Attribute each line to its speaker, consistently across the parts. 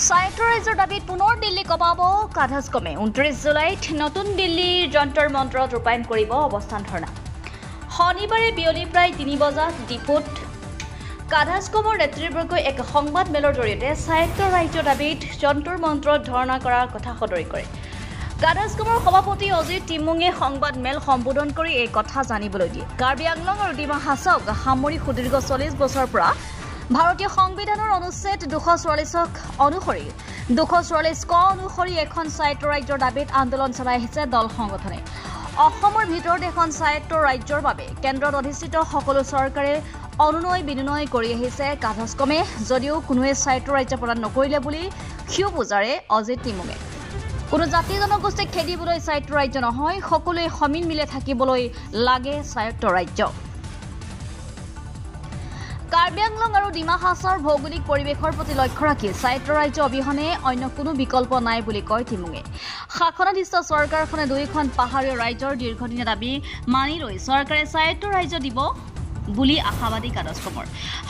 Speaker 1: সাহিত্য ৰাজ্যৰ দাবীত পুনৰ দিল্লী কমাব কাধাজকমে 29 জুলাইত নতুন দিল্লীৰ যন্তৰ মন্ত্ৰত ৰূপায়ণ কৰিব অৱস্থান ধৰ্ণা। শনিবাৰে বিয়লি প্ৰায় 3 বজাত ডিপুত কাধাজকমৰ নেতৃবৰ্গই এক সংবাদ মেলৰ জৰিয়তে সাহিত্য ৰাজ্যৰ দাবীত যন্তৰ মন্ত্ৰত ধৰ্ণা কৰাৰ কথা সদৰি কৰে। কাধাজকমৰ সভাপতি অজিত টিমুঙে সংবাদ মেল সম্বোধন কৰি এই কথা জানিবলৈ দিয়ে। কাৰ্বি আংলং আৰু ডিমা হাছাওক সামৰি সুদীৰ্ঘ 40 বছৰৰ পৰা ভাৰতীয় সংবিধানৰ অনুচ্ছেদ 244 অনুসৰি 244 ক অনুসৰি এখন সাহিত্য ৰাজ্যৰ দাবীত আন্দোলন চলাই আহিছে দল সংগঠনে। অসমৰ ভিতৰত এখন সাহিত্য ৰাজ্যৰ বাবে কেন্দ্ৰত অধিষ্ঠিত সকলো চৰকাৰে অনুনয় বিনয় কৰি আহিছে কাধাজকমে, যদিও কোনোৱে সাহিত্য ৰাজ্য প্ৰদান নকৰিলে বুলি ক্ষোভ উজাৰে অজিত টিমুঙে। কোনো জাতি জনগোষ্ঠীক খেদিবলৈ সাহিত্য ৰাজ্য নহয়, সকলোৱে সমিল মিলে থাকিবলৈ লাগে সাহিত্য ৰাজ্য। কাৰ্বি আংলং আৰু ডিমা হাছাওৰ ভৌগোলিক পৰিৱেশৰ প্ৰতি লক্ষ্য ৰাখি সাহিত্য ৰাজ্য অবিহনে অন্য কোনো বিকল্প নাই বুলি কয় টিমুঙে। শাসনাধিষ্ঠ চৰকাৰখনে দুয়োখন পাহাৰীয়া ৰাজ্যৰ দীৰ্ঘদিনীয়া দাবী মানি লৈ চৰকাৰে সাহিত্য ৰাজ্য দিব বুলি আশাবাদী কাধাজকমৰ।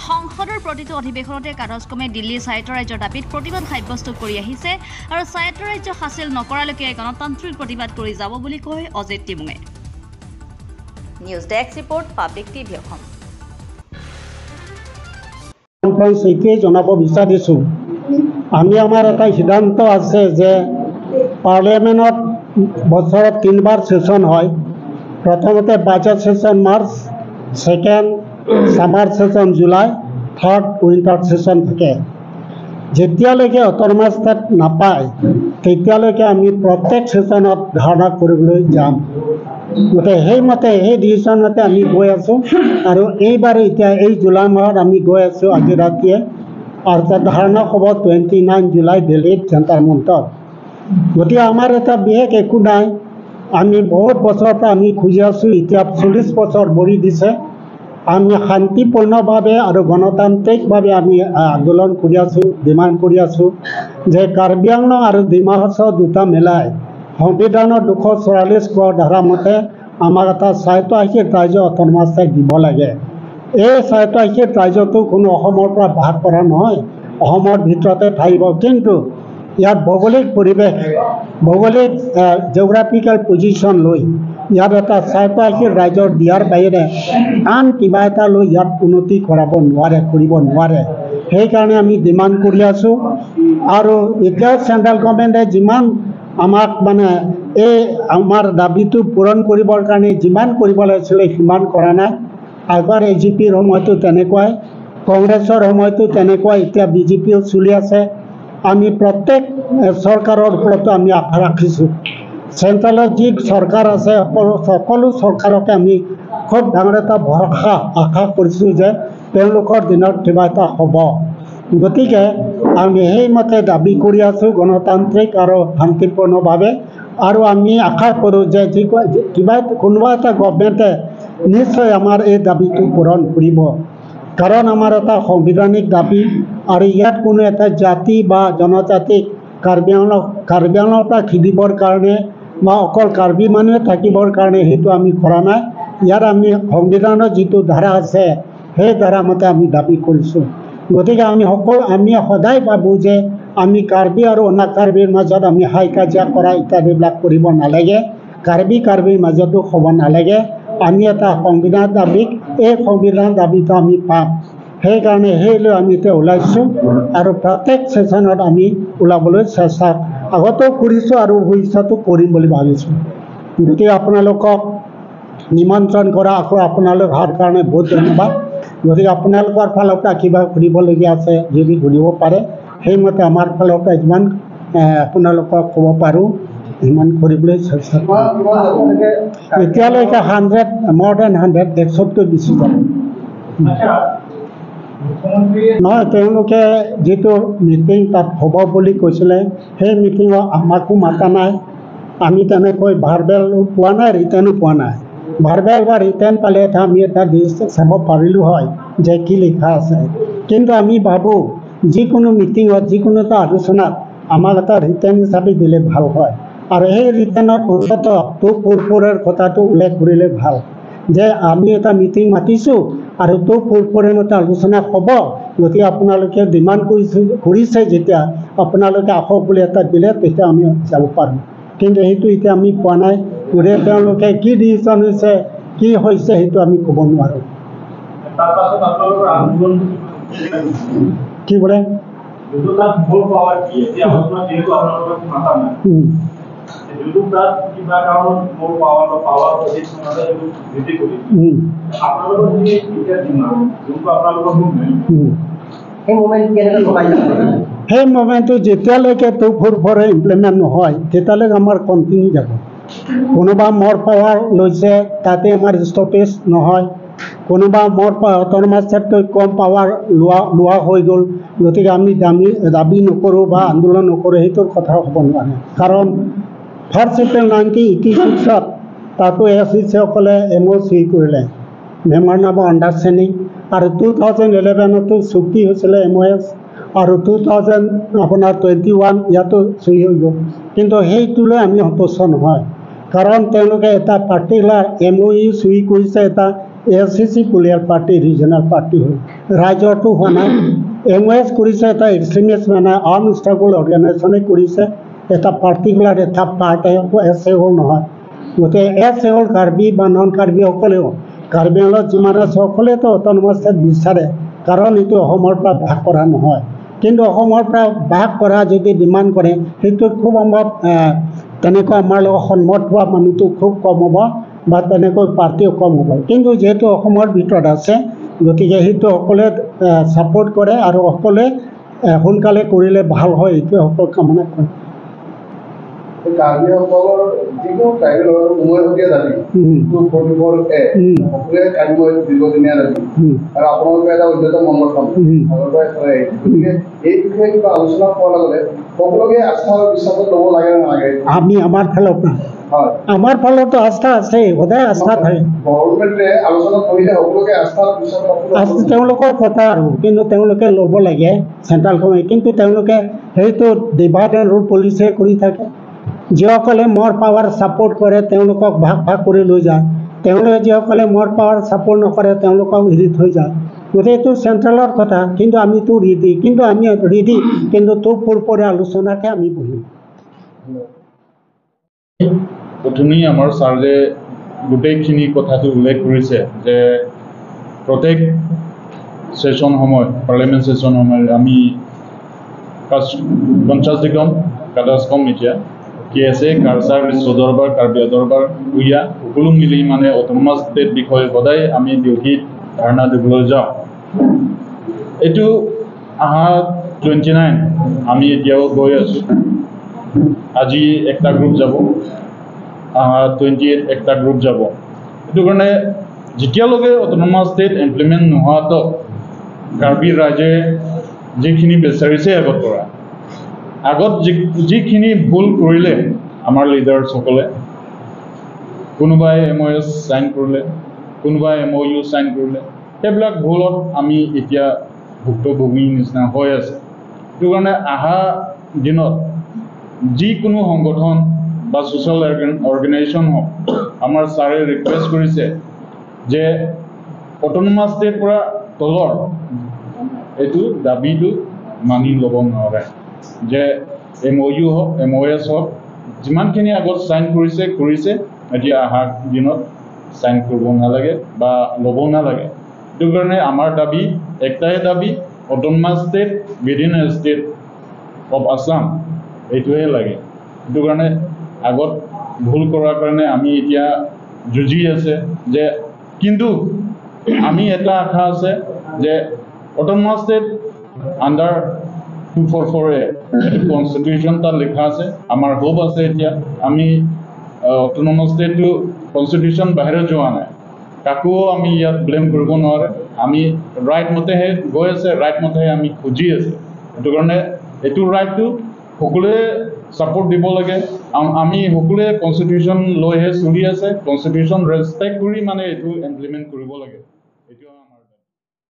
Speaker 1: সংসদৰ প্ৰতিটো অধিৱেশনতে কাধাজকমে দিল্লীৰ সাহিত্য ৰাজ্যৰ দাবীত প্ৰতিবাদ সাব্যস্ত কৰি আহিছে আৰু সাহিত্য ৰাজ্য হাচিল নকৰালৈকে গণতান্ত্ৰিক প্ৰতিবাদ কৰি যাব বুলি কয় অজিত টিমুঙে। News desk report, public TV Assam.
Speaker 2: এইটোৱেই জনাব বিচাৰিছোঁ, আমি আমাৰ এটা সিদ্ধান্ত আছে যে পাৰ্লিয়ামেণ্টত বছৰত 3বাৰ ছেশ্যন হয়। প্ৰথমতে budget session March, second summer session July, third winter session থাকে। যেতিয়ালৈকে অট'নমাছ ষ্টেট নাপায় তেতিয়ালৈকে আমি প্ৰত্যেক ছেশ্যনত ধাৰণা কৰিবলৈ যাম। গতিকে সেইমতে সেই ডিচিশ্যনতে আমি গৈ আছোঁ আৰু এইবাৰ এতিয়া এই জুলাই মাহত আমি গৈ আছোঁ আজি ৰাতিয়ে, আৰু ধাৰণা হ'ব 29 জুলাই দিল্লীত জন্তৰ মন্তৰত। গতিকে আমাৰ এটা বিশেষ একো নাই, আমি বহুত বছৰৰ পৰা আমি খুজি আছোঁ, এতিয়া 40 বছৰ ভৰি দিছে। আমি শান্তিপূৰ্ণভাৱে আৰু গণতান্ত্ৰিকভাৱে আমি আন্দোলন কৰি আছোঁ, ডিমাণ্ড কৰি আছোঁ যে কাৰ্বি আংলং আৰু ডিমা হাছাও দুটা মিলাই সংবিধানৰ 244 ক ধাৰা মতে আমাক এটা স্বায়ত্তশাসিত ৰাজ্য অট'নমাছ ষ্টেট দিব লাগে। এই স্বায়ত্তশাসিত ৰাজ্যটো কোনো অসমৰ পৰা ভাগ কৰা নহয়, অসমৰ ভিতৰতে থাকিব, কিন্তু ইয়াত ভৌগোলিক পৰিৱেশ, ভৌগোলিক জিঅ'গ্ৰাফিকেল পজিশ্যন লৈ ইয়াত এটা স্বায়ত্তশাসিত ৰাজ্যৰ দিয়াৰ বাহিৰে আন কিবা এটা লৈ ইয়াত উন্নতি কৰিব নোৱাৰে। সেইকাৰণে আমি ডিমাণ্ড কৰি আছোঁ। আৰু এতিয়াও চেণ্ট্ৰেল গভৰ্ণমেণ্টে যিমান আমাক এই আমাৰ দাবীটো পূৰণ কৰিবৰ কাৰণে যিমান কৰিব লাগিছিলে সিমান কৰা নাই। আগৰ AGPৰ সময়তো তেনেকুৱাই, কংগ্ৰেছৰ সময়তো তেনেকুৱাই, এতিয়া BJPও চলি আছে। আমি প্ৰত্যেক চৰকাৰৰ ওপৰতো আমি আশা ৰাখিছোঁ। চেণ্ট্ৰেলত যি চৰকাৰ আছে সকলো চৰকাৰকে আমি খুব ডাঙৰ এটা ভৰসা আশা কৰিছোঁ যে তেওঁলোকৰ দিনত কিবা এটা হ'ব। গতিকে আমি সেইমতে দাবী কৰি আছোঁ গণতান্ত্ৰিক আৰু শান্তিপূৰ্ণভাৱে, আৰু আমি আশা কৰোঁ যে কোনোবা এটা গভৰ্ণমেণ্টে নিশ্চয় আমাৰ এই দাবীটো পূৰণ কৰিব, কাৰণ আমাৰ এটা সাংবিধানিক দাবী। আৰু ইয়াত কোনো এটা জাতি বা জনজাতিক কাৰ্বি আংলঙৰ পৰা খেদিবৰ কাৰণে বা অকল কাৰ্বি মানুহে থাকিবৰ কাৰণে সেইটো আমি কৰা নাই। ইয়াত আমি সংবিধানৰ যিটো ধাৰা আছে সেই ধাৰা মতে আমি দাবী কৰিছোঁ। গতিকে আমি সদায় ভাবোঁ যে আমি কাৰ্বি আৰু অনা কাৰ্বিৰ মাজত আমি হাই কাজিয়া কৰা ইত্যাদিবিলাক কৰিব নালাগে, কাৰ্বিৰ মাজতো হ'ব নালাগে। আমি এটা সংবিধান দাবীক, এই সংবিধান দাবীটো আমি পাম। সেইকাৰণে লৈ আমি এতিয়া ওলাইছোঁ আৰু প্ৰত্যেক ছেশ্যনত আমি ওলাবলৈ চেষ্টা আগতেও কৰিছোঁ আৰু ভৱিষ্যতো কৰিম বুলি ভাবিছোঁ। গতিকে আপোনালোকক নিমন্ত্ৰণ কৰা আকৌ আপোনালোক অহাৰ কাৰণে বহুত ধন্যবাদ। গতিকে আপোনালোকৰ ফালৰ পৰা কিবা ঘূৰিবলগীয়া আছে যদি ঘূৰিব পাৰে, সেইমতে আমাৰ ফালৰ পৰা যিমান আপোনালোকক ক'ব পাৰোঁ সিমান কৰিবলৈ চেষ্টা কৰিম। এতিয়ালৈকে 100 more than 100 100তকৈ বেছি যাব। নহয়, তেওঁলোকে যিটো মিটিং তাত হ'ব বুলি কৈছিলে সেই মিটিঙত আমাকো মাতা নাই। আমি তেনেকৈ ভাৰ্বেলো পোৱা নাই, ৰিটাৰ্ণো পোৱা নাই। ভাৰ্বেল বা ৰিটাৰ্ণ পালে আমি এটা চাব পাৰিলোঁ হয় যে কি লিখা আছে। কিন্তু আমি ভাবোঁ যিকোনো মিটিঙত, যিকোনো এটা আলোচনাত আমাক এটা ৰিটাৰ্ণ হিচাপে দিলে ভাল হয়, আৰু সেই ৰিটাৰ্ণত অন্ততঃ পূৰ্বৰে কথাটো উল্লেখ কৰিলে ভাল যে আমি এটা মিটিং মাতিছোঁ আৰু পূৰ্বৰে মতে আলোচনা হ'ব। গতিকে আপোনালোকে ডিমাণ্ড কৰিছে যেতিয়া আপোনালোকে আহক বুলি এটা দিলে তেতিয়া আমি যাব পাৰোঁ কিন্তু সেইটো এতিয়া আমি পোৱা নাই গতিকে তেওঁলোকে কি ডিচিশ্যন হৈছে কি হৈছে সেইটো আমি ক'ব নোৱাৰোঁ কি বোলে সেই মোমেণ্টটো যেতিয়ালৈকে 244 ইমপ্লিমেণ্ট নহয় তেতিয়ালৈকে আমাৰ কণ্টিনিউ যাব কোনোবা মোৰ পাৱাৰ লৈছে তাতে আমাৰ ষ্টপেজ নহয় কোনোবা মোৰ অট'নমাছ ষ্টেটতকৈ কম পাৱাৰ লোৱা হৈ গ'ল গতিকে আমি দাবী নকৰোঁ বা আন্দোলন নকৰোঁ সেইটোৰ কথা হ'ব নোৱাৰে কাৰণ 1 এপ্ৰিল 1986 তাতো এছচিসকলে MOU কৰিলে মেম'ৰেণ্ডাম অফ আণ্ডাৰষ্টেণ্ডিং আৰু 2011তো চুক্তি হৈছিলে MOS আৰু 2021 ইয়াতো চুই হৈ গ'ল কিন্তু সেইটোলৈ আমি সন্তুষ্ট নহয় কাৰণ তেওঁলোকে এটা পাৰ্টিকুলাৰ MOU চুই কৰিছে এটা LCC political party regional party হৈ ৰাইজৰটো হোৱা নাই MOS কৰিছে এটা এক্সট্ৰিমিষ্ট মানে আনষ্টেবল অৰ্গেনাইজেশ্যনে কৰিছে এটা পাৰ্টিকুলাৰ এটা পাৰ্ট এছএল নহয় গতিকে এছএল কাৰ্বি বা নন কাৰ্বিসকলেও কাৰ্বি আংলঙত যিমান আছে সকলোৱেতো অট'নমাছ ষ্টেট বিচাৰে কাৰণ এইটো অসমৰ পৰা ভাগ কৰা নহয় কিন্তু অসমৰ পৰা ভাগ কৰা যদি ডিমাণ্ড কৰে সেইটো খুব সম্ভৱ তেনেকুৱা আমাৰ লগত সন্মত হোৱা মানুহটো খুব কম হ'ব বা তেনেকৈ পাৰ্টিও কম হ'ব কিন্তু যিহেতু অসমৰ ভিতৰত আছে গতিকে সেইটো সকলোৱে ছাপোৰ্ট কৰে আৰু সকলোৱে সোনকালে কৰিলে ভাল হয় এইটোৱে সকলো কামনা কৰে
Speaker 3: কাৰ্বিসকলৰ যিকোনো ট্ৰাইবেল উমৈহতীয়া জাতি 244A সকলোৱে কাৰ্বি দীৰ্ঘদিনীয়া জাতি আৰু আপোনালোকে এটা অন্যতম সংগঠন আগৰ পৰাই চলাই আহিছে গতিকে এই বিষয়ে কিবা আলোচনা কৰাৰ লগতে সকলোকে আস্থা আৰু বিশ্বাসত ল'ব লাগে নে নালাগে
Speaker 2: আমি আমাৰ ফালৰ পৰা আমাৰ ফালতো আস্থা আছে সদায় আস্থা থাকে
Speaker 3: গভৰ্ণমেণ্টে আলোচনা কৰিলে সকলোকে আস্থা আৰু বিশ্বাসত
Speaker 2: তেওঁলোকৰ কথা আৰু কিন্তু তেওঁলোকে ল'ব লাগে চেণ্ট্ৰেল গভৰ্ণমেণ্ট কিন্তু তেওঁলোকে সেইটো ডিভাইড এণ্ড ৰুল পলিচিয়ে কৰি থাকে যিসকলে মোৰ পাৱাৰ ছাপোৰ্ট কৰে তেওঁলোকক ভাগ ভাগ কৰি লৈ যায় তেওঁলোকে যিসকলে মোৰ পাৱাৰ ছাপোৰ্ট নকৰে তেওঁলোকক এৰি থৈ যায় গতিকে এইটো চেণ্ট্ৰেলৰ কথা কিন্তু আমিতো ৰেডি কিন্তু আমি ৰেডি কিন্তু 244 আলোচনাতে আমি বহিম
Speaker 4: প্ৰথমেই আমাৰ ছাৰে গোটেইখিনি কথাটো উল্লেখ কৰিছে যে প্ৰত্যেক ছেশ্যন সময় পাৰ্লিয়ামেণ্ট ছেশ্যন সময়ত আমি 50 দিগম কাদাছকম এতিয়া KSA কাৰ্চাৰ বিশ্ব দৰবাৰ কাৰ্বি দৰবাৰ উইয়া সকলো মিলি মানে অট'নমাছ ষ্টেট বিষয়ে সদায় আমি ডিউটিত ধাৰণা দিবলৈ যাওঁ এইটো অহা 29 আমি এতিয়াও গৈ আছোঁ আজি একটা গ্ৰুপ যাব 28 একটা গ্ৰুপ যাব এইটো কাৰণে যেতিয়ালৈকে অট'নমাছ ষ্টেট ইমপ্লিমেণ্ট নোহোৱাটো কাৰ্বি ৰাইজে যিখিনি বিচাৰিছে আগত পৰা আগত যিখিনি ভুল কৰিলে আমাৰ লিডাৰ্ছসকলে কোনোবাই MOS চাইন কৰিলে কোনোবাই MOU চাইন কৰিলে সেইবিলাক ভুলত আমি এতিয়া ভুক্তভোগীৰ নিচিনা হৈ আছে সেইটো কাৰণে অহা দিনত যিকোনো সংগঠন বা ছ'চিয়েল অৰ্গেনাইজেশ্যন হওক আমাৰ ছাৰে ৰিকুৱেষ্ট কৰিছে যে অট'নমাছ ষ্টেট পৰা তলৰ এইটো দাবীটো মানি ল'ব নোৱাৰে যে MOU হওক MOS হওক যিমানখিনি আগত চাইন কৰিছে এতিয়া অহা দিনত চাইন কৰিব নালাগে বা ল'ব নালাগে সেইটো কাৰণে আমাৰ দাবী একটাই দাবী autonomous state within a state of Assam এইটোৱে লাগে সেইটো কাৰণে আগত ভুল কৰাৰ কাৰণে আমি এতিয়া যুঁজি আছে যে কিন্তু আমি এটা আশা আছে যে autonomous state under 244A constitution তাত লিখা আছে আমাৰ হোপ আছে এতিয়া আমি অট'নমাছ ষ্টেটটো কনষ্টিটিউশ্যন বাহিৰত যোৱা নাই কাকো আমি ইয়াত ব্লেম কৰিব নোৱাৰে আমি ৰাইট মতেহে গৈ আছে ৰাইট মতেহে আমি খুজি আছে সেইটো কাৰণে এইটো ৰাইটটো সকলোৱে ছাপোৰ্ট দিব লাগে আমি সকলোৱে কনষ্টিটিউশ্যন লৈহে চলি আছে কনষ্টিটিউশ্যন ৰেচপেক্ট কৰি মানে এইটো ইমপ্লিমেণ্ট কৰিব লাগে